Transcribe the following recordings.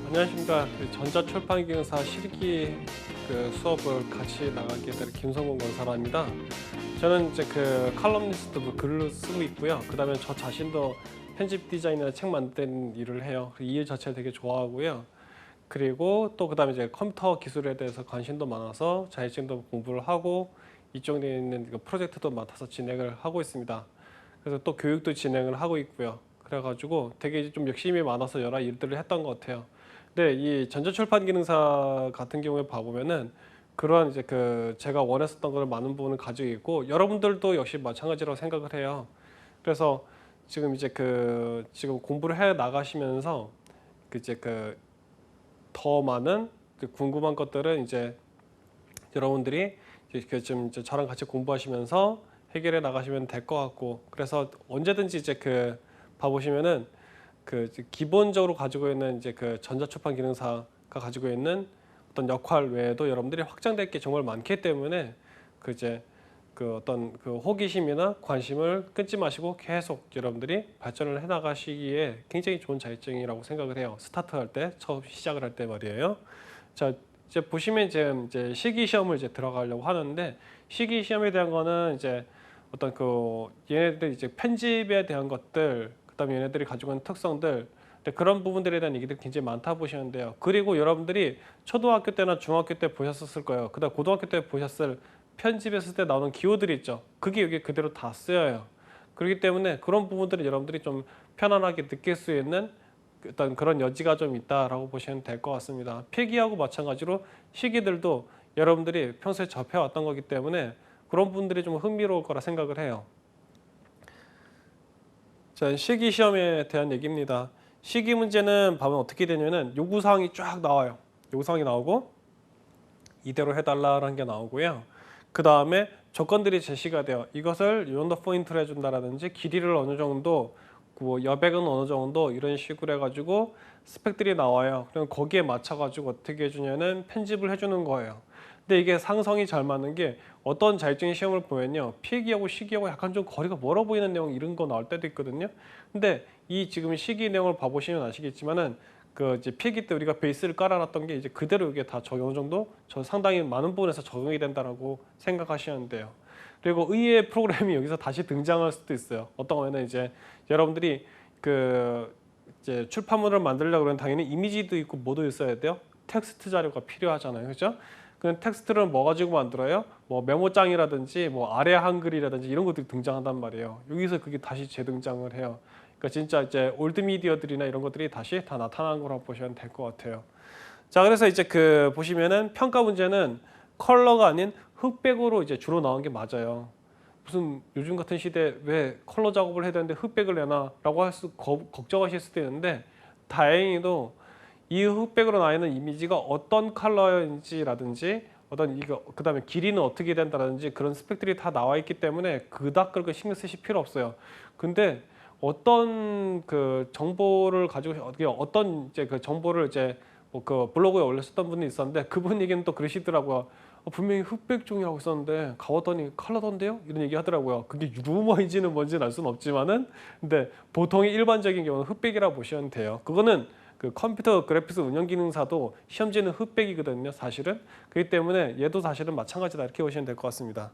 안녕하십니까. 전자출판기능사 실기 수업을 같이 나가게 될 김성곤 권사랍니다. 저는 이제 칼럼니스트로 글을 쓰고 있고요. 그다음에 저 자신도 편집 디자인이나 책 만드는 일을 해요. 이 일 자체를 되게 좋아하고요. 그리고 또 그다음에 이제 컴퓨터 기술에 대해서 관심도 많아서 자격증도 공부를 하고 이쪽에 있는 프로젝트도 맡아서 진행을 하고 있습니다. 그래서 또 교육도 진행을 하고 있고요. 그래가지고 되게 좀 욕심이 많아서 여러 일들을 했던 것 같아요. 근데 이 전자출판 기능사 같은 경우에 봐보면은 그러한 이제 제가 원했었던 걸 많은 부분을 가지고 있고 여러분들도 역시 마찬가지라고 생각을 해요. 그래서 지금 이제 지금 공부를 해 나가시면서 이제 더 많은 궁금한 것들은 이제 여러분들이 좀 이제 저랑 같이 공부하시면서 해결해 나가시면 될 것 같고, 그래서 언제든지 이제 봐보시면은 기본적으로 가지고 있는 이제 전자출판 기능사가 가지고 있는 어떤 역할 외에도 여러분들이 확장될 게 정말 많기 때문에 이제 어떤 호기심이나 관심을 끊지 마시고 계속 여러분들이 발전을 해 나가시기에 굉장히 좋은 자격증이라고 생각을 해요. 스타트할 때, 처음 시작을 할 때 말이에요. 자, 이제 보시면 이제 실기 시험을 이제 들어가려고 하는데, 실기 시험에 대한 거는 이제 어떤 얘네들 이제 편집에 대한 것들, 그다음에 얘네들이 가지고 있는 특성들, 그런 부분들에 대한 얘기들이 굉장히 많다 보시면 돼요. 그리고 여러분들이 초등학교 때나 중학교 때 보셨을 거예요. 그다음 고등학교 때 보셨을 편집했을 때 나오는 기호들이 있죠. 그게 여기 그대로 다 쓰여요. 그렇기 때문에 그런 부분들을 여러분들이 좀 편안하게 느낄 수 있는 어떤 그런 여지가 좀 있다라고 보시면 될 것 같습니다. 필기하고 마찬가지로 실기들도 여러분들이 평소에 접해왔던 거기 때문에 그런 부분들이 좀 흥미로울 거라 생각을 해요. 자, 실기 시험에 대한 얘기입니다. 실기 문제는 보면 어떻게 되냐면 요구사항이 쫙 나와요. 요구사항이 나오고 이대로 해달라는 게 나오고요. 그 다음에 조건들이 제시가 돼요. 이것을 이 정도 포인트로 해준다라든지 길이를 어느 정도, 여백은 어느 정도 이런 식으로 해가지고 스펙들이 나와요. 그럼 거기에 맞춰가지고 어떻게 해주냐면 편집을 해주는 거예요. 근데 이게 상성이 잘 맞는 게 어떤 자격증 시험을 보면요, 필기하고 실기하고 약간 좀 거리가 멀어 보이는 내용 이런 거 나올 때도 있거든요. 근데 이 지금 실기 내용을 봐보시면 아시겠지만은 이제 필기 때 우리가 베이스를 깔아놨던 게 이제 그대로 이게 다 적용 정도 상당히 많은 부분에서 적용이 된다라고 생각하시면 돼요. 그리고 의외의 프로그램이 여기서 다시 등장할 수도 있어요. 어떤 거는 이제 여러분들이 이제 출판물을 만들려고 그러면 당연히 이미지도 있고 뭐도 있어야 돼요. 텍스트 자료가 필요하잖아요. 그렇죠? 그 텍스트를 뭐 가지고 만들어요? 뭐 메모장이라든지 뭐 아래 한글이라든지 이런 것들이 등장한단 말이에요. 여기서 그게 다시 재등장을 해요. 그러니까 진짜 이제 올드 미디어들이나 이런 것들이 다시 다 나타난 거라고 보시면 될 것 같아요. 자, 그래서 이제 보시면은 평가 문제는 컬러가 아닌 흑백으로 이제 주로 나온 게 맞아요. 무슨 요즘 같은 시대에 왜 컬러 작업을 해야 되는데 흑백을 내나라고 걱정하실 수도 있는데, 다행히도 이 흑백으로 나와 있는 이미지가 어떤 컬러인지라든지 그다음에 길이는 어떻게 된다든지 그런 스펙들이 다 나와 있기 때문에 그닥 그렇게 신경 쓰실 필요 없어요. 근데 어떤 정보를 가지고 어떤 이제 정보를 이제 뭐 블로그에 올렸었던 분이 있었는데, 그분 얘기는 또 그러시더라고요. 분명히 흑백종이라고 있었는데 가봤더니 컬러던데요? 이런 얘기 하더라고요. 그게 루머인지는 뭔지는 알 수는 없지만은, 근데 보통의 일반적인 경우는 흑백이라고 보시면 돼요. 그거는 컴퓨터 그래픽스 운영 기능사도 시험지는 흑백이거든요, 사실은. 그렇기 때문에 얘도 사실은 마찬가지다 이렇게 보시면 될 것 같습니다.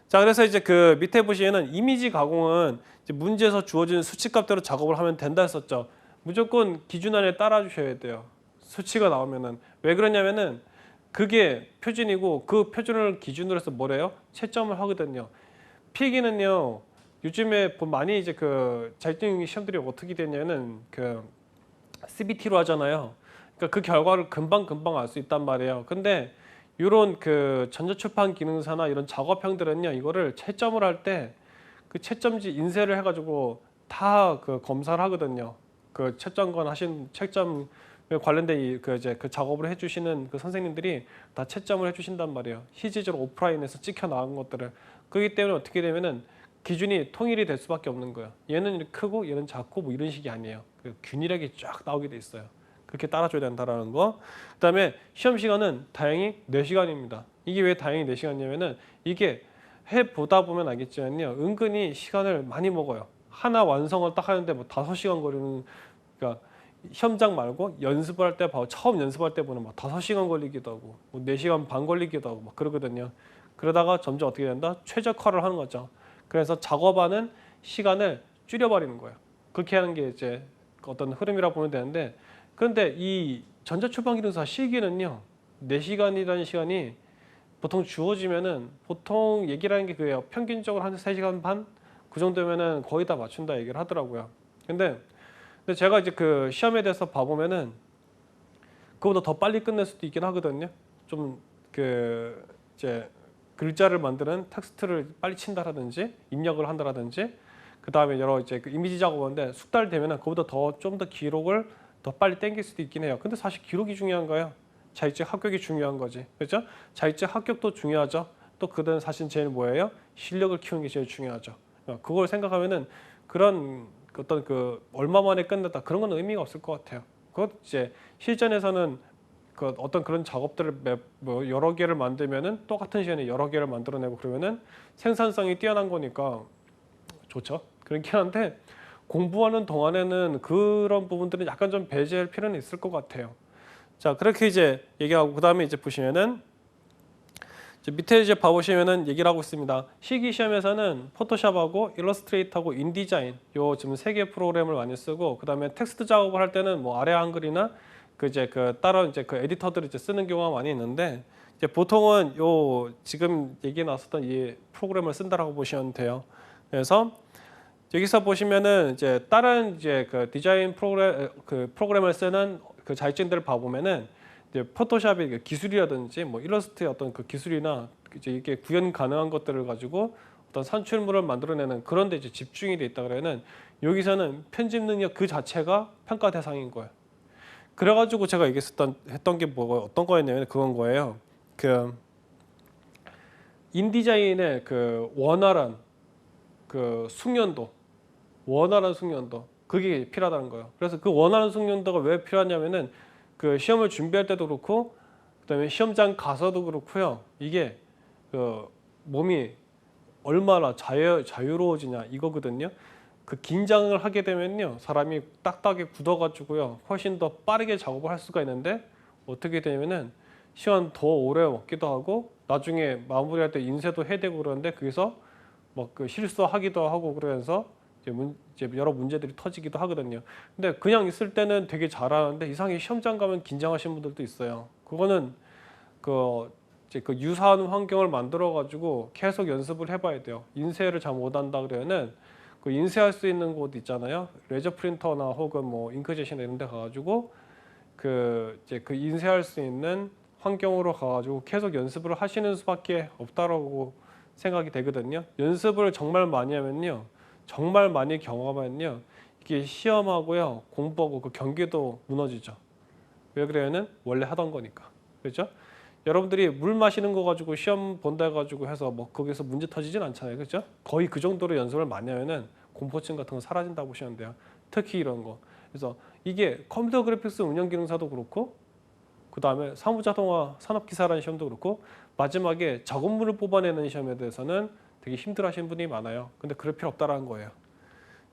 자, 그래서 이제 밑에 보시면은 이미지 가공은 이제 문제에서 주어진 수치값대로 작업을 하면 된다 했었죠. 무조건 기준 안에 따라 주셔야 돼요. 수치가 나오면은. 왜 그러냐면은 그게 표준이고 그 표준을 기준으로 해서 뭐래요? 채점을 하거든요. 필기는요, 요즘에 많이 이제 자격증 시험들이 어떻게 되냐면은 CBT로 하잖아요. 그러니까 그 결과를 금방 알 수 있단 말이에요. 근데 이런 전자출판 기능사나 이런 작업형들은요, 이거를 채점을 할 때 채점지 인쇄를 해가지고 다 검사를 하거든요. 채점관 하신 채점 관련된 이제 작업을 해주시는 선생님들이 다 채점을 해주신단 말이에요. 실질적으로 오프라인에서 찍혀 나온 것들을. 그렇기 때문에 어떻게 되면은 기준이 통일이 될 수밖에 없는 거예요. 얘는 이렇게 크고 얘는 작고 뭐 이런 식이 아니에요. 균일하게 쫙 나오게 돼 있어요. 그렇게 따라줘야 된다라는 거. 그다음에 시험 시간은 다행히 4시간입니다. 이게 왜 다행히 4시간이냐면은 이게 해보다 보면 알겠지만요, 은근히 시간을 많이 먹어요. 하나 완성을 딱 하는데 뭐 5시간 걸리는, 그러니까 시험장 말고 연습을 할 때 처음 연습할 때 보면 막 5시간 걸리기도 하고 뭐 4시간 반 걸리기도 하고 막 그러거든요. 그러다가 점점 어떻게 된다? 최적화를 하는 거죠. 그래서 작업하는 시간을 줄여버리는 거예요. 그렇게 하는 게 이제 어떤 흐름이라고 보면 되는데, 그런데 이 전자출판기능사 실기는요, 4시간이라는 시간이 보통 주어지면은 보통 얘기라는 게 그래요. 평균적으로 한 3시간 반? 그 정도면은 거의 다 맞춘다 얘기를 하더라고요. 근데 제가 이제 그 시험에 대해서 봐보면은 그보다 더 빨리 끝낼 수도 있긴 하거든요. 좀 그 이제 글자를 만드는 텍스트를 빨리 친다라든지 입력을 한다라든지 그 다음에 여러 이제 그 이미지 작업하는데 숙달 되면은 그보다 좀 더 기록을 더 빨리 당길 수도 있긴 해요. 근데 사실 기록이 중요한가요? 자격증 합격이 중요한 거지, 그렇죠? 자격증 합격도 중요하죠. 또 그다음 사실 제일 뭐예요? 실력을 키우는 게 제일 중요하죠. 그걸 생각하면은 그런 어떤 그 얼마 만에 끝냈다 그런 건 의미가 없을 것 같아요. 그것 이제 실전에서는 그 어떤 그런 작업들을 뭐 여러 개를 만들면은 똑같은 시간에 여러 개를 만들어내고 그러면은 생산성이 뛰어난 거니까 좋죠. 그렇긴 한데 공부하는 동안에는 그런 부분들은 약간 좀 배제할 필요는 있을 것 같아요. 자, 그렇게 이제 얘기하고 그다음에 이제 보시면은 이제 밑에 이제 봐보시면은 얘기를 하고 있습니다. 실기 시험에서는 포토샵하고 일러스트레이터하고 인디자인 요 지금 3개 프로그램을 많이 쓰고 그다음에 텍스트 작업을 할 때는 뭐 아래 한글이나 그 이제 그 다른 이제 그 에디터들을 이제 쓰는 경우가 많이 있는데 이제 보통은 요 지금 얘기 나왔었던 이 프로그램을 쓴다라고 보시면 돼요. 그래서 여기서 보시면은 이제 다른 이제 그 디자인 프로그램을 쓰는 그 자격증들을 봐보면은 이제 포토샵의 그 기술이라든지 뭐 일러스트의 어떤 그 기술이나 이제 이게 구현 가능한 것들을 가지고 어떤 산출물을 만들어내는 그런 데 이제 집중이 돼 있다 그러면은 여기서는 편집 능력 그 자체가 평가 대상인 거예요. 그래가지고 제가 했던 게 뭐가 어떤 거였냐면 그건 거예요. 그 인디자인의 그 원활한 그 숙련도 그게 필요하다는 거예요. 그래서 그 원활한 숙련도가 왜 필요하냐면은 그 시험을 준비할 때도 그렇고 그다음에 시험장 가서도 그렇고요. 이게 그 몸이 얼마나 자유로워지냐 이거거든요. 그 긴장을 하게 되면요, 사람이 딱딱하게 굳어가지고요, 훨씬 더 빠르게 작업을 할 수가 있는데 어떻게 되냐면은 시간 더 오래 먹기도 하고 나중에 마무리할 때 인쇄도 해야 되고 그러는데 거기서 뭐 그 실수하기도 하고 그러면서 이제 여러 문제들이 터지기도 하거든요. 근데 그냥 있을 때는 되게 잘하는데 이상하게 시험장 가면 긴장하시는 분들도 있어요. 그거는 그 이제 그 유사한 환경을 만들어 가지고 계속 연습을 해봐야 돼요. 인쇄를 잘 못한다 그러면은 그 인쇄할 수 있는 곳 있잖아요. 레저 프린터나 혹은 뭐 잉크젯이나 이런 데 가가지고 그 이제 그 인쇄할 수 있는 환경으로 가가지고 계속 연습을 하시는 수밖에 없다라고 생각이 되거든요. 연습을 정말 많이 하면요, 정말 많이 경험하면요, 이게 시험하고요 공부하고 그 경계도 무너지죠. 왜 그래요는 원래 하던 거니까. 그렇죠? 여러분들이 물 마시는 거 가지고 시험 본다 가지고 해서 뭐 거기서 문제 터지진 않잖아요. 그렇죠? 거의 그 정도로 연습을 많이 하면은 공포증 같은 거 사라진다고 보시면 돼요. 특히 이런 거. 그래서 이게 컴퓨터 그래픽스 운영 기능사도 그렇고 그다음에 사무자동화 산업기사라는 시험도 그렇고 마지막에 작업물을 뽑아내는 시험에 대해서는 되게 힘들어하시는 분이 많아요. 근데 그럴 필요 없다라는 거예요.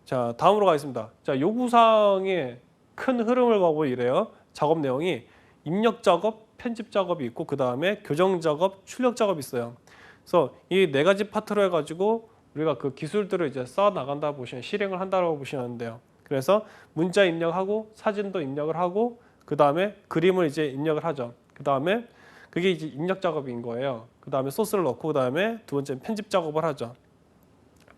자, 다음으로 가겠습니다. 자, 요구사항의 큰 흐름을 봐보면 이래요. 작업 내용이 입력 작업, 편집 작업이 있고 그 다음에 교정 작업, 출력 작업이 있어요. 그래서 이 4가지 파트로 해가지고 우리가 그 기술들을 이제 쌓아 나간다 보시면 실행을 한다고 보시면 돼요. 그래서 문자 입력하고 사진도 입력을 하고 그 다음에 그림을 이제 입력을 하죠. 그 다음에 그게 이제 입력 작업인 거예요. 그 다음에 소스를 넣고 그 다음에 두 번째 편집 작업을 하죠.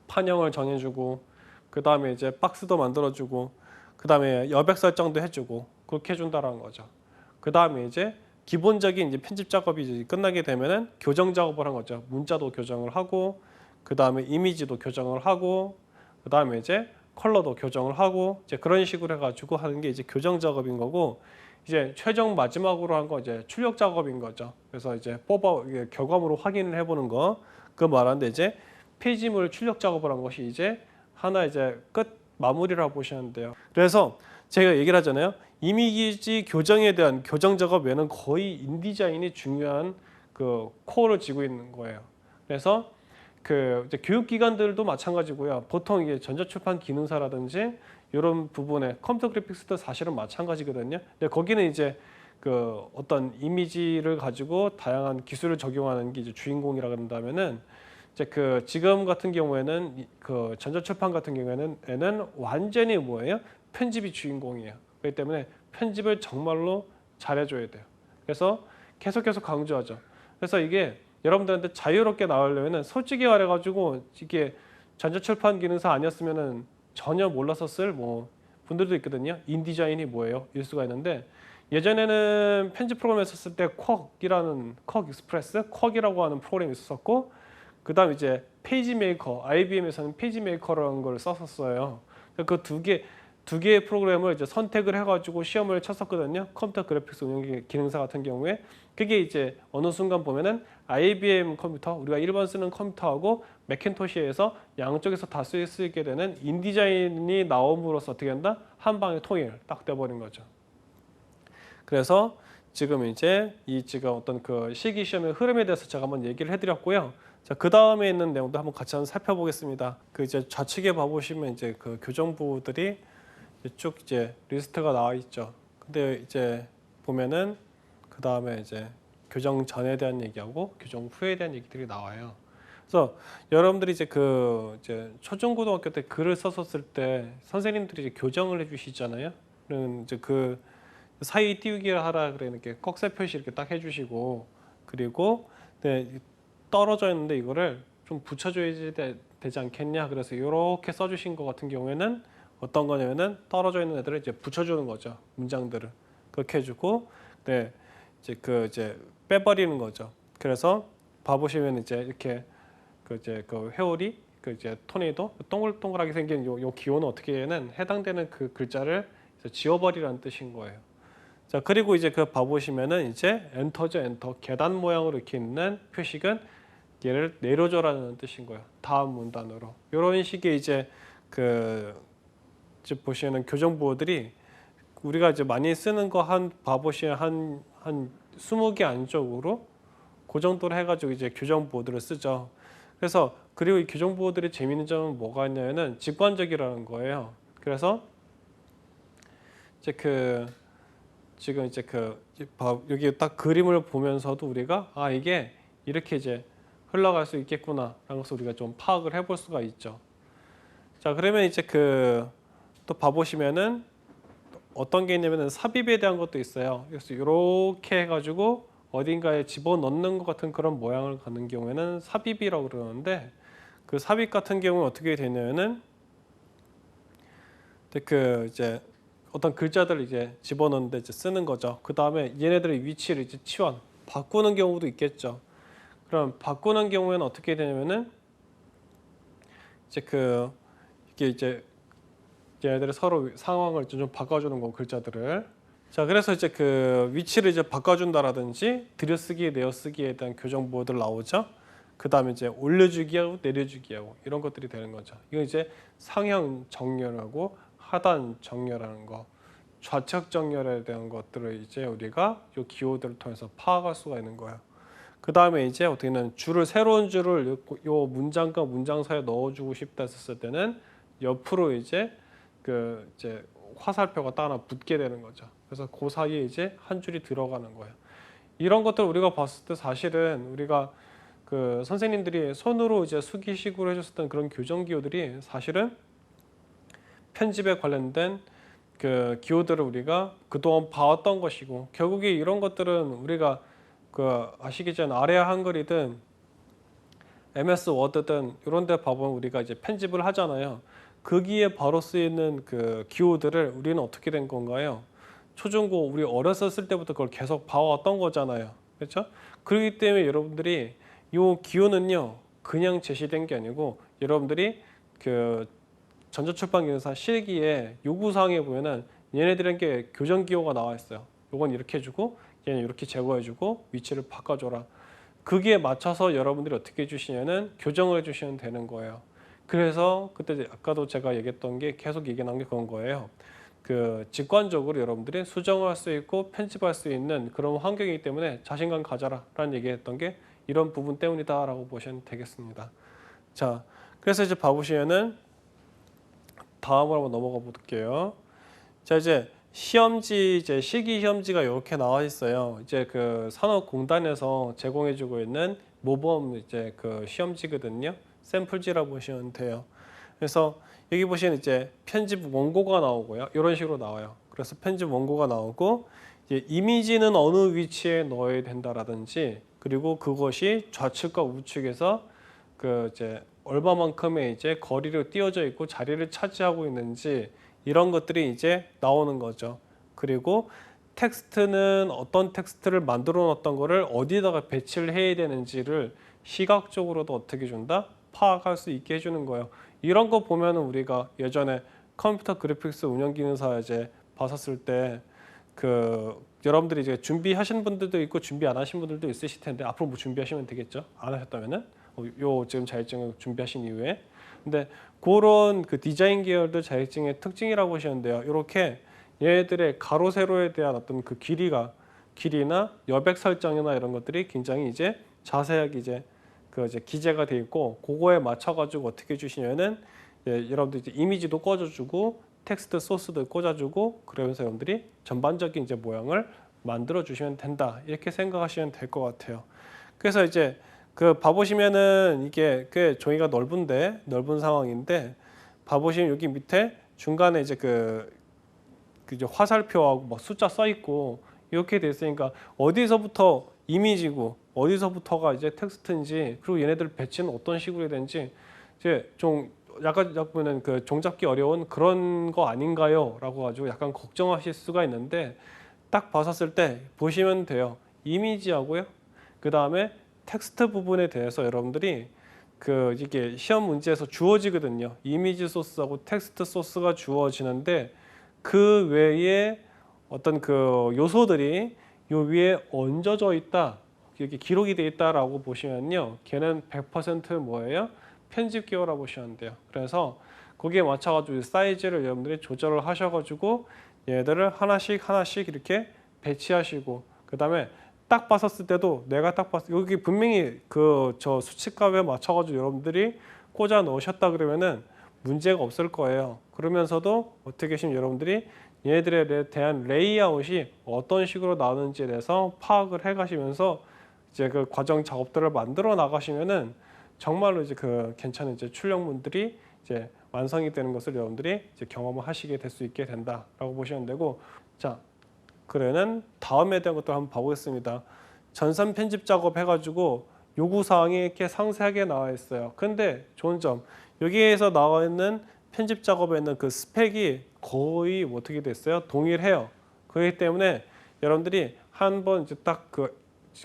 판형을 정해주고 그 다음에 이제 박스도 만들어주고 그 다음에 여백 설정도 해주고 그렇게 해준다라는 거죠. 그 다음에 이제 기본적인 이제 편집 작업이 이제 끝나게 되면은 교정 작업을 한 거죠. 문자도 교정을 하고 그 다음에 이미지도 교정을 하고 그 다음에 이제 컬러도 교정을 하고 이제 그런 식으로 해가지고 하는 게 이제 교정 작업인 거고 이제 최종 마지막으로 한 거 이제 출력 작업인 거죠. 그래서 이제 이게 결과물로 확인을 해보는 거 그 말하는데 이제 페이지물 출력 작업을 한 것이 이제 하나 이제 끝 마무리라고 보시면 돼요. 그래서 제가 얘기를 하잖아요. 이미지 교정에 대한 교정 작업 외에는 거의 인디자인이 중요한 그 코어를 쥐고 있는 거예요. 그래서 그 이제 교육기관들도 마찬가지고요. 보통 이게 전자출판 기능사라든지 이런 부분에 컴퓨터 그래픽스도 사실은 마찬가지거든요. 근데 거기는 이제 그 어떤 이미지를 가지고 다양한 기술을 적용하는 게 이제 주인공이라 그런다면은 이제 그 지금 같은 경우에는 그 전자출판 같은 경우에는 완전히 뭐예요? 편집이 주인공이에요. 그렇기 때문에 편집을 정말로 잘해줘야 돼요. 그래서 계속 강조하죠. 그래서 이게 여러분들한테 자유롭게 나오려면은 솔직히 말해가지고 이게 전자출판 기능사 아니었으면은 전혀 몰라서 쓸 뭐 분들도 있거든요. 인디자인이 뭐예요? 일 수가 있는데 예전에는 편집 프로그램을 썼을 때 쿼크이라는 쿼크 익스프레스, 쿼크이라고 하는 프로그램이 있었고 그다음 이제 페이지 메이커, IBM에서는 페이지 메이커라는 걸 썼었어요. 그 두 개의 프로그램을 이제 선택을 해가지고 시험을 쳤었거든요. 컴퓨터 그래픽스 운영 기능사 같은 경우에 그게 이제 어느 순간 보면은 IBM 컴퓨터, 우리가 일반 쓰는 컴퓨터하고 매cin토시에서 양쪽에서 다 쓸 수 있게 되는 인디자인이 나옴으로써 어떻게 한다? 한 방에 통일 딱 돼버린 거죠. 그래서 지금 이제 지금 어떤 그 실기 시험의 흐름에 대해서 제가 한번 얘기를 해드렸고요. 자, 그 다음에 있는 내용도 한번 같이 한번 살펴보겠습니다. 그 이제 좌측에 봐보시면 이제 그 교정부들이 쭉 이제 리스트가 나와 있죠. 근데 이제 보면은 그 다음에 이제 교정 전에 대한 얘기하고 교정 후에 대한 얘기들이 나와요. 그래서 여러분들이 이제 그 이제 초중고등학교 때 글을 썼었을 때 선생님들이 이제 교정을 해주시잖아요. 그럼 이제 그 사이 띄우기를 하라 그래 이렇게 꺽쇠 표시 이렇게 딱 해주시고 그리고 네, 떨어져 있는데 이거를 좀 붙여줘야 되지 않겠냐. 그래서 이렇게 써주신 것 같은 경우에는 어떤 거냐면은 떨어져 있는 애들을 이제 붙여주는 거죠. 문장들을 그렇게 해주고, 네 이제 빼버리는 거죠. 그래서 봐보시면 이제 이렇게 그 이제 그 회오리, 그 이제 토네이도 동글동글하게 생긴 요 기호는 어떻게는 해당되는 그 글자를 지워버리라는 뜻인 거예요. 자 그리고 이제 그 봐보시면은 이제 엔터죠. 엔터 계단 모양으로 이렇게 있는 표식은 얘를 내려줘라는 뜻인 거예요. 다음 문단으로 이런 식의 이제 그 이제 보시는 교정보호들이 우리가 이제 많이 쓰는 거 한 봐보시면 한 20개 안쪽으로 그 정도로 해가지고 이제 교정보호들을 쓰죠. 그래서 그리고 이 교정보호들의 재미있는 점은 뭐가 있냐면은 직관적이라는 거예요. 그래서 이제 그 지금 이제 그 여기 딱 그림을 보면서도 우리가 아 이게 이렇게 이제 흘러갈 수 있겠구나라는 것을 우리가 좀 파악을 해볼 수가 있죠. 자 그러면 이제 그 또 봐보시면은 어떤 게 있냐면은 삽입에 대한 것도 있어요. 그래서 이렇게 해가지고 어딘가에 집어넣는 것 같은 그런 모양을 갖는 경우에는 삽입이라고 그러는데 그 삽입 같은 경우는 어떻게 되냐면은 그 이제 어떤 글자들을 이제 집어넣는데 이제 쓰는 거죠. 그 다음에 얘네들의 위치를 이제 치환 바꾸는 경우도 있겠죠. 그럼 바꾸는 경우에는 어떻게 되냐면은 이제 그 이게 이제 얘네들이 서로 상황을 좀 바꿔주는 거 글자들을. 자 그래서 이제 그 위치를 이제 바꿔준다라든지 들여쓰기 내어쓰기에 대한 교정 보호들 나오죠. 그 다음에 이제 올려주기하고 내려주기하고 이런 것들이 되는 거죠. 이거 이제 상형 정렬하고 하단 정렬하는 거, 좌측 정렬에 대한 것들을 이제 우리가 이 기호들을 통해서 파악할 수가 있는 거예요. 그 다음에 이제 어떻게는 새로운 줄을 요 문장과 문장 사이에 넣어주고 싶다 했을 때는 옆으로 이제 그 이제 화살표가 딱 하나 붙게 되는 거죠. 그래서 그 사이에 이제 한 줄이 들어가는 거예요. 이런 것들 우리가 봤을 때 사실은 우리가 그 선생님들이 손으로 이제 수기식으로 해줬었던 그런 교정 기호들이 사실은 편집에 관련된 그 기호들을 우리가 그동안 봐왔던 것이고 결국에 이런 것들은 우리가 그 아시겠지만 아래아 한글이든 MS 워드든 이런 데 봐보면 우리가 이제 편집을 하잖아요. 거기에 바로 쓰이는 그 기호들을 우리는 어떻게 된 건가요? 초중고 우리 어렸을 때부터 그걸 계속 봐왔던 거잖아요. 그렇죠? 그렇기 때문에 여러분들이 이 기호는요 그냥 제시된 게 아니고 여러분들이 그 전자출판기능사 실기에 요구사항에 보면은 얘네들에게 교정 기호가 나와 있어요. 요건 이렇게 해주고 얘는 이렇게 제거해주고 위치를 바꿔줘라. 거기에 맞춰서 여러분들이 어떻게 해주시냐면 교정을 해주시면 되는 거예요. 그래서 그때 아까도 제가 얘기했던 게 계속 얘기 나온 게 그런 거예요. 그 직관적으로 여러분들이 수정할 수 있고 편집할 수 있는 그런 환경이기 때문에 자신감 가져라 라는 얘기했던 게 이런 부분 때문이다 라고 보시면 되겠습니다. 자, 그래서 이제 봐보시면은 다음으로 한번 넘어가 볼게요. 자, 이제 시험지, 이제 실기 시험지가 이렇게 나와 있어요. 이제 그 산업공단에서 제공해주고 있는 모범 이제 그 시험지거든요. 샘플지라고 보시면 돼요. 그래서 여기 보시면 이제 편집 원고가 나오고요. 이런 식으로 나와요. 그래서 편집 원고가 나오고 이제 이미지는 어느 위치에 넣어야 된다라든지, 그리고 그것이 좌측과 우측에서 그 이제 얼마만큼의 이제 거리를 띄어져 있고 자리를 차지하고 있는지, 이런 것들이 이제 나오는 거죠. 그리고 텍스트는 어떤 텍스트를 만들어 놨던 거를 어디다가 배치를 해야 되는지를 시각적으로도 어떻게 준다? 파악할 수 있게 해주는 거예요. 이런 거 보면은 우리가 예전에 컴퓨터 그래픽스 운영기능사 이제 봤었을 때 그 여러분들이 이제 준비하신 분들도 있고 준비 안 하신 분들도 있으실 텐데, 앞으로 뭐 준비하시면 되겠죠. 안 하셨다면은 요 지금 자격증을 준비하신 이후에. 근데 그런 그 디자인 계열들 자격증의 특징이라고 보시면 돼요. 이렇게 얘네들의 가로 세로에 대한 어떤 그 길이나 여백 설정이나 이런 것들이 굉장히 이제 자세하게 이제 그 이제 기재가 돼 있고, 그거에 맞춰 가지고 어떻게 해주시냐면은 여러분들 이제 이미지도 꽂아주고 텍스트 소스도 꽂아주고, 그러면서 여러분들이 전반적인 이제 모양을 만들어 주시면 된다, 이렇게 생각하시면 될 것 같아요. 그래서 이제 그 봐보시면은 이게 꽤 종이가 넓은 상황인데, 봐보시면 여기 밑에 중간에 이제 그 이제 화살표하고 뭐 숫자 써 있고 이렇게 돼 있으니까 어디서부터 이미지고 어디서부터가 이제 텍스트인지, 그리고 얘네들 배치는 어떤 식으로 해야 되는지 이제 좀 약간 보면 그 종잡기 어려운 그런 거 아닌가요? 라고 가지고 약간 걱정하실 수가 있는데, 딱 봤었을 때 보시면 돼요. 이미지하고요, 그 다음에 텍스트 부분에 대해서 여러분들이 그 이게 시험 문제에서 주어지거든요. 이미지 소스하고 텍스트 소스가 주어지는데, 그 외에 어떤 그 요소들이 요 위에 얹어져 있다, 이렇게 기록이 되어 있다라고 보시면요, 걔는 100% 뭐예요? 편집 기호라고 보시면 돼요. 그래서 거기에 맞춰가지고 사이즈를 여러분들이 조절을 하셔가지고 얘들을 하나씩 이렇게 배치하시고, 그 다음에 딱 봤었을 때도 내가 딱 봤을 때 여기 분명히 그 저 수치값에 맞춰가지고 여러분들이 꽂아 넣으셨다 그러면은 문제가 없을 거예요. 그러면서도 어떻게 하시면 여러분들이 얘네들에 대한 레이아웃이 어떤 식으로 나오는지에 대해서 파악을 해가시면서 이제 그 과정 작업들을 만들어 나가시면은 정말로 이제 그 괜찮은 이제 출력문들이 이제 완성이 되는 것을 여러분들이 이제 경험을 하시게 될 수 있게 된다라고 보시면 되고, 자, 그러면 다음에 대한 것도 한번 봐보겠습니다. 전산 편집 작업 해가지고 요구 사항이 이렇게 상세하게 나와 있어요. 근데 좋은 점, 여기에서 나와 있는 편집 작업에 있는 그 스펙이 거의 어떻게 됐어요? 동일해요. 그렇기 때문에 여러분들이 한번 이제 딱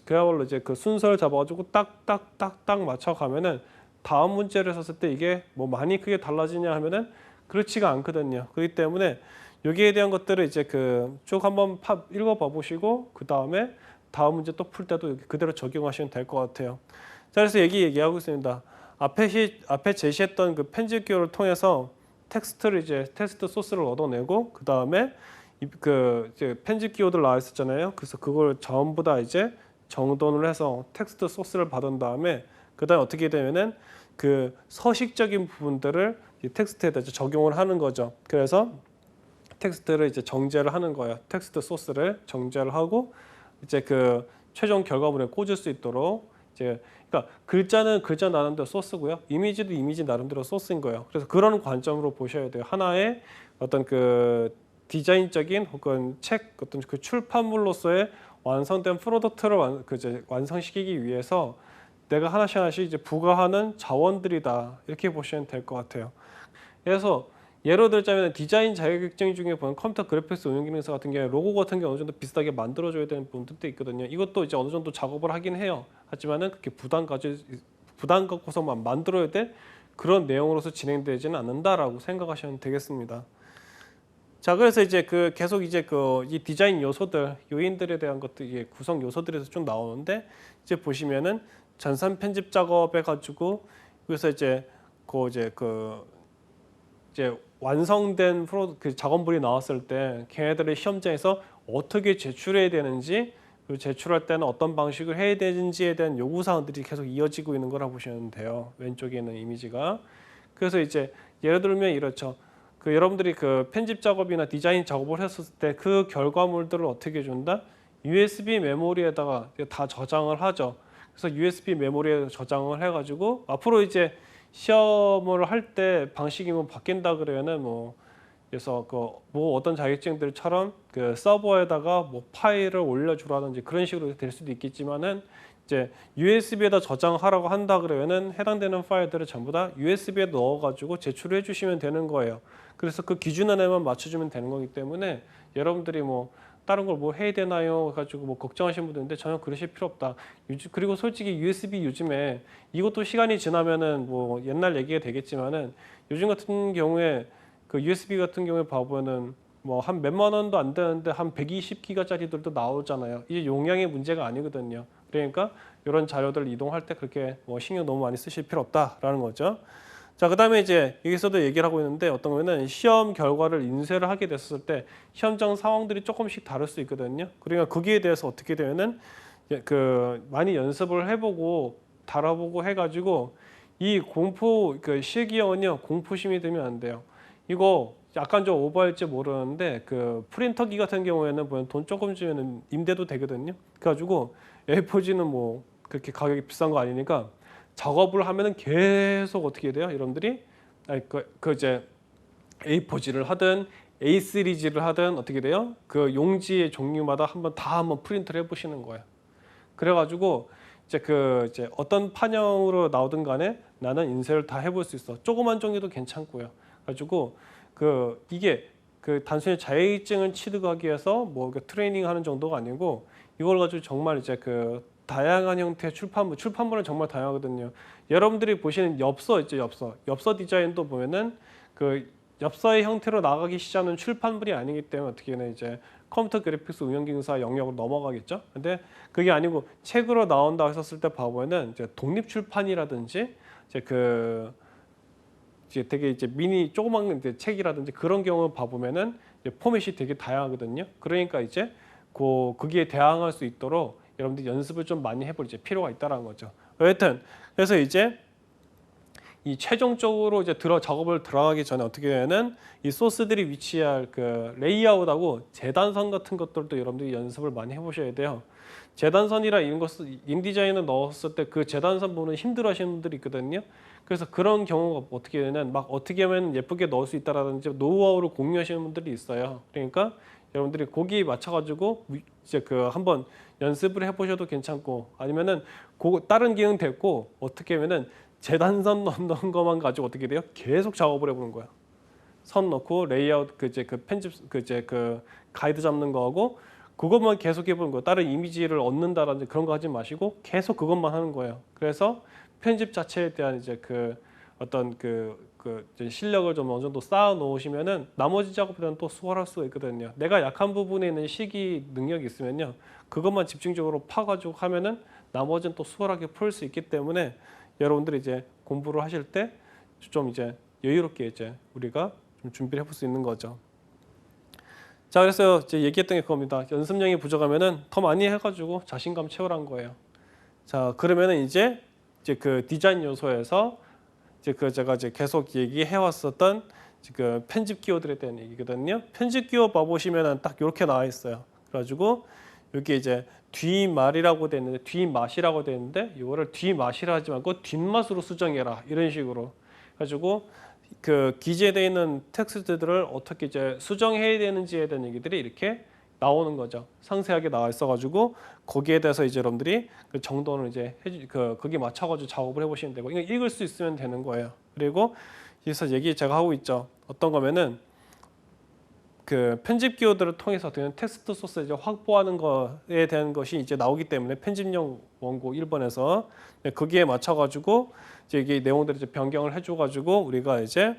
그야말로 이제 그 순서를 잡아가지고 딱딱딱딱 맞춰가면은 다음 문제를 썼을 때 이게 뭐 많이 크게 달라지냐 하면은 그렇지가 않거든요. 그렇기 때문에 여기에 대한 것들을 이제 그 쭉 한번 읽어봐 보시고, 그 다음에 다음 문제 또 풀 때도 그대로 적용하시면 될 것 같아요. 자, 그래서 얘기하고 있습니다. 앞에 제시했던 그 편집 기호를 통해서 텍스트 소스를 얻어내고, 그 다음에 그 이제 편집 기호들 나와 있었잖아요. 그래서 그걸 전부 다 이제 정돈을 해서 텍스트 소스를 받은 다음에, 그 다음에 어떻게 되면은 그 서식적인 부분들을 이 텍스트에다 적용을 하는 거죠. 그래서 텍스트를 이제 정제를 하는 거예요. 텍스트 소스를 정제를 하고 이제 그 최종 결과물에 꽂을 수 있도록 이제, 그러니까 글자는 글자 나름대로 소스고요, 이미지도 이미지 나름대로 소스인 거예요. 그래서 그런 관점으로 보셔야 돼요. 하나의 어떤 그 디자인적인 혹은 책 어떤 그 출판물로서의 완성된 프로덕트를 완성시키기 위해서 내가 하나씩 이제 부과하는 자원들이다, 이렇게 보시면 될 것 같아요. 그래서 예로 들자면 디자인 자격증 중에 보면 컴퓨터 그래픽스 운영기능사 같은 경우에 로고 같은 게 어느 정도 비슷하게 만들어줘야 되는 부분도 있거든요. 이것도 이제 어느 정도 작업을 하긴 해요. 하지만은 그렇게 부담 갖고서만 만들어야 될 그런 내용으로서 진행되지는 않는다라고 생각하시면 되겠습니다. 자, 그래서 이제 그 계속 이제 그 이 디자인 요인들에 대한 것들, 이게 구성 요소들에서 좀 나오는데, 이제 보시면은 전산 편집 작업해 가지고 그래서 이제 이제 완성된 그 작업물이 나왔을 때 걔네들의 시험장에서 어떻게 제출해야 되는지, 그리고 제출할 때는 어떤 방식을 해야 되는지에 대한 요구 사항들이 계속 이어지고 있는 거라 보시면 돼요. 왼쪽에 있는 이미지가. 그래서 이제 예를 들면 이렇죠. 그 여러분들이 그 편집 작업이나 디자인 작업을 했을 때 그 결과물들을 어떻게 준다? USB 메모리에다가 다 저장을 하죠. 그래서 USB 메모리에 저장을 해가지고 앞으로 이제 시험을 할 때 방식이 뭐 바뀐다 그러면은 뭐 그래서 그 뭐 어떤 자격증들처럼 그 서버에다가 뭐 파일을 올려주라든지 그런 식으로 될 수도 있겠지만은 이제 USB에다 저장하라고 한다 그러면은 해당되는 파일들을 전부 다 USB에 넣어가지고 제출해 주시면 되는 거예요. 그래서 그 기준 안에만 맞춰주면 되는 거기 때문에 여러분들이 뭐 다른 걸 뭐 해야 되나요? 가지고 뭐 걱정하시는 분들 있는데 전혀 그러실 필요 없다. 그리고 솔직히 USB 요즘에 이것도 시간이 지나면은 뭐 옛날 얘기가 되겠지만은 요즘 같은 경우에 그 USB 같은 경우에 봐보면은 뭐 한 몇만 원도 안 되는데 한 120기가짜리들도 나오잖아요. 이게 용량의 문제가 아니거든요. 그러니까 이런 자료들 이동할 때 그렇게 뭐 신경 너무 많이 쓰실 필요 없다라는 거죠. 자, 그다음에 이제 여기서도 얘기를 하고 있는데 어떤 거는 시험 결과를 인쇄를 하게 됐을 때 시험장 상황들이 조금씩 다를 수 있거든요. 그러니까 거기에 대해서 어떻게 되면은 그 많이 연습을 해보고 달아보고 해가지고 이 공포 그 실기형은요 공포심이 들면 안 돼요. 이거 약간 좀 오버할지 모르는데 그 프린터기 같은 경우에는 보면 돈 조금 주면 임대도 되거든요. 그래가지고 A4지는 뭐 그렇게 가격이 비싼 거 아니니까 작업을 하면은 계속 어떻게 돼요? 여러분들이 그 이제 A4지를 하든 A3지를 하든 어떻게 돼요? 그 용지의 종류마다 한번 프린트를 해보시는 거예요. 그래가지고 이제 어떤 판형으로 나오든 간에 나는 인쇄를 다 해볼 수 있어. 조그만 종이도 괜찮고요. 가지고 그 이게 그 단순히 자격증을 취득하기 위해서 뭐 트레이닝 하는 정도가 아니고 이걸 가지고 정말 이제 그 다양한 형태의 출판물은 정말 다양하거든요. 여러분들이 보시는 엽서 있죠, 엽서 디자인도 보면은 그 엽서의 형태로 나가기 시작하는 출판물이 아니기 때문에 어떻게는 이제 컴퓨터 그래픽스 운영기능사 영역으로 넘어가겠죠. 근데 그게 아니고 책으로 나온다 했었을 때 봐보면은 이제 독립 출판이라든지 이제 되게 이제 미니 조그만 이제 책이라든지 그런 경우 봐보면은 이제 포맷이 되게 다양하거든요. 그러니까 이제 거기에 대항할 수 있도록 여러분들 연습을 좀 많이 해볼 이제 필요가 있다라는 거죠. 여하튼 그래서 이제 이 최종적으로 이제 작업을 들어가기 전에 어떻게 되냐면 이 소스들이 위치할 그 레이아웃하고 재단선 같은 것들도 여러분들이 연습을 많이 해보셔야 돼요. 재단선이라 이런 것을 인디자인을 넣었을 때 그 재단선 부분은 힘들어하시는 분들이 있거든요. 그래서 그런 경우가 어떻게 되냐면 막 어떻게 하면 예쁘게 넣을 수 있다라든지 노하우를 공유하시는 분들이 있어요. 그러니까 여러분들이 거기에 맞춰가지고 이제 그 한번 연습을 해보셔도 괜찮고 아니면은 다른 기능 됐고 어떻게 하면은 재단선 넣는 것만 가지고 어떻게 돼요? 계속 작업을 해보는 거야. 선 넣고 레이아웃 그 편집 그 가이드 잡는 거하고 그것만 계속 해보는 거예요. 다른 이미지를 얻는다라든지 그런 거 하지 마시고 계속 그것만 하는 거예요. 그래서 편집 자체에 대한 이제 그 어떤 이제 실력을 좀 어느 정도 쌓아 놓으시면은 나머지 작업들은 또 수월할 수가 있거든요. 내가 약한 부분에 있는 시기 능력이 있으면요. 그것만 집중적으로 파가지고 하면은 나머지는 또 수월하게 풀 수 있기 때문에 여러분들이 이제 공부를 하실 때 좀 이제 여유롭게 이제 우리가 좀 준비를 해볼 수 있는 거죠. 자, 그래서 이제 얘기했던 게 그겁니다. 연습량이 부족하면은 더 많이 해가지고 자신감 채우라는 거예요. 자, 그러면은 이제 그 디자인 요소에서 이제 그 제가 이제 계속 얘기해 왔었던 그 편집 기호들에 대한 얘기거든요. 편집 기호 봐보시면은 딱 이렇게 나와 있어요. 그래가지고 여기 이제 뒷말이라고 돼 있는데 뒷맛이라고 돼 있는데 이거를 뒷맛이라 하지 말고 뒷맛으로 수정해라 이런 식으로 가지고 그 기재되어 있는 텍스트들을 어떻게 이제 수정해야 되는지에 대한 얘기들이 이렇게 나오는 거죠. 상세하게 나와 있어가지고 거기에 대해서 이제 여러분들이 그 정도는 이제 거기에 맞춰가지고 작업을 해보시면 되고 이거 읽을 수 있으면 되는 거예요. 그리고 여기서 얘기 제가 하고 있죠. 어떤 거면은 그 편집 기호들을 통해서 되는 텍스트 소스 이제 확보하는 거에 대한 것이 이제 나오기 때문에 편집용 원고 1번에서 거기에 맞춰가지고 이제 이게 내용들을 이제 변경을 해줘가지고 우리가 이제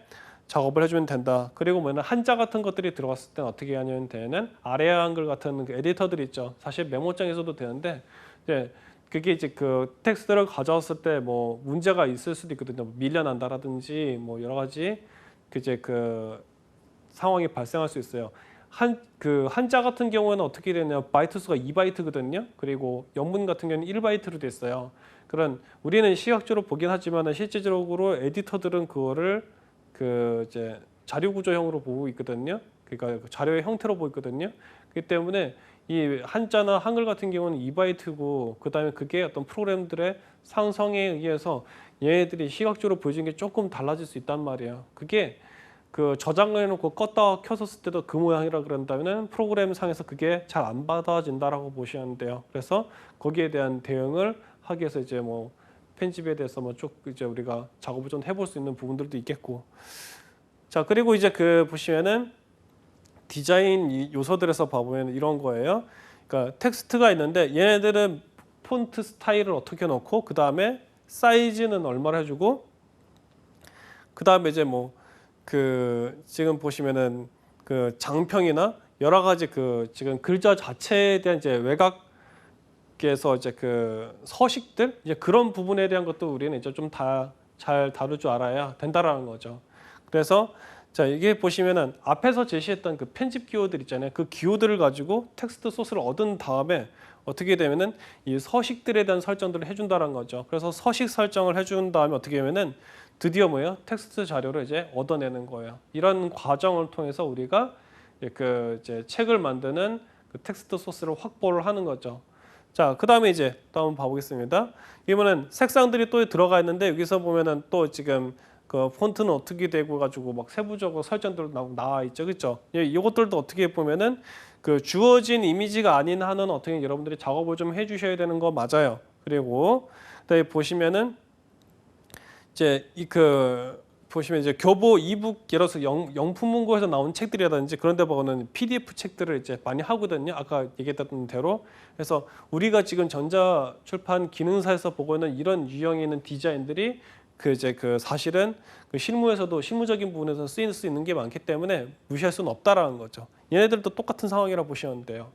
작업을 해주면 된다. 그리고 뭐는 한자 같은 것들이 들어갔을 때는 어떻게 하냐면 되는 아래 한글 같은 그 에디터들이 있죠. 사실 메모장에서도 되는데 이제 그게 이제 그 텍스트를 가져왔을 때 뭐 문제가 있을 수도 있거든요. 밀려난다라든지 뭐 여러 가지 그 상황이 발생할 수 있어요. 한자 같은 경우에는 어떻게 되냐 바이트 수가 2바이트거든요. 그리고 영문 같은 경우는 1바이트로 돼 있어요. 그런 우리는 시각적으로 보긴 하지만 실제적으로 에디터들은 그거를 그 이제 자료 구조형으로 보고 있거든요. 그러니까 자료의 형태로 보고 있거든요. 그렇기 때문에 이 한자나 한글 같은 경우는 2바이트고 그다음에 그게 어떤 프로그램들의 상성에 의해서 얘네들이 시각적으로 보여지는 게 조금 달라질 수 있단 말이에요. 그게 그 저장을 해놓고 껐다 켰었을 때도 그 모양이라 그런다면은 프로그램 상에서 그게 잘 안 받아진다라고 보시면 돼요. 그래서 거기에 대한 대응을 하기 위해서 이제 뭐 편집에 대해서 뭐 쭉 이제 우리가 작업을 좀 해볼 수 있는 부분들도 있겠고. 자, 그리고 이제 그 보시면은 디자인 요소들에서 봐보면 이런 거예요. 그러니까 텍스트가 있는데 얘네들은 폰트 스타일을 어떻게 넣고 그 다음에 사이즈는 얼마를 해주고 그 다음에 이제 뭐 그 지금 보시면은 그 장평이나 여러 가지 그 지금 글자 자체에 대한 이제 외곽에서 이제 그 서식들 이제 그런 부분에 대한 것도 우리는 이제 좀 다 잘 다룰 줄 알아야 된다라는 거죠. 그래서 자, 이게 보시면은 앞에서 제시했던 그 편집 기호들 있잖아요. 그 기호들을 가지고 텍스트 소스를 얻은 다음에 어떻게 되면은 이 서식들에 대한 설정들을 해준다는 거죠. 그래서 서식 설정을 해준 다음에 어떻게 하면은 드디어 뭐예요? 텍스트 자료를 이제 얻어내는 거예요. 이런 과정을 통해서 우리가 그 이제 책을 만드는 그 텍스트 소스를 확보를 하는 거죠. 자, 그 다음에 이제 또 한번 봐보겠습니다. 이번엔 색상들이 또 들어가 있는데 여기서 보면은 또 지금 그 폰트는 어떻게 되고 가지고 막 세부적으로 설정들 나와 있죠, 그렇죠? 이것들도 어떻게 보면은 그 주어진 이미지가 아닌 한은 어떻게 여러분들이 작업을 좀 해주셔야 되는 거 맞아요. 그리고 그다음에 보시면은 이제 이 그 보시면 이제 교보 이북 예를 들어서 영품문고에서 나온 책들이라든지 그런 데 보고는 PDF 책들을 이제 많이 하거든요. 아까 얘기했던 대로. 그래서 우리가 지금 전자출판 기능사에서 보고 있는 이런 유형에 있는 디자인들이 그 이제 그 사실은 그 실무에서도 실무적인 부분에서 쓰일 수 있는 게 많기 때문에 무시할 수는 없다라는 거죠. 얘네들도 똑같은 상황이라 보시면 돼요.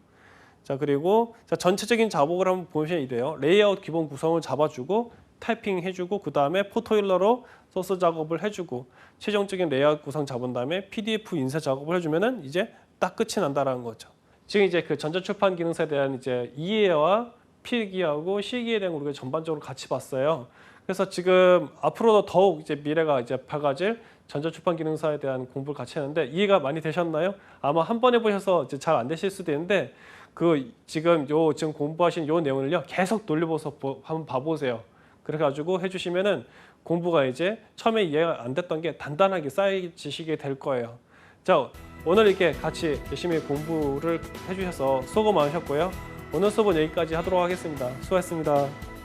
자, 그리고 자, 전체적인 작업을 한번 보시면 이래요. 레이아웃 기본 구성을 잡아주고 타이핑 해주고 그 다음에 포토일러로 소스 작업을 해주고 최종적인 레이아웃 구성 잡은 다음에 PDF 인쇄 작업을 해주면은 이제 딱 끝이 난다라는 거죠. 지금 이제 그 전자출판 기능사에 대한 이제 이해와 필기하고 실기에 대한 우리가 전반적으로 같이 봤어요. 그래서 지금 앞으로도 더욱 이제 미래가 이제 밝아질 전자출판 기능사에 대한 공부를 같이 했는데 이해가 많이 되셨나요? 아마 한 번 해보셔서 이제 잘 안 되실 수도 있는데 그 지금 공부하신 요 내용을요 계속 돌려보서 한번 봐보세요. 그래가지고 해주시면은 공부가 이제 처음에 이해가 안 됐던 게 단단하게 쌓여지시게 될 거예요. 자, 오늘 이렇게 같이 열심히 공부를 해주셔서 수고 많으셨고요. 오늘 수업은 여기까지 하도록 하겠습니다. 수고하셨습니다.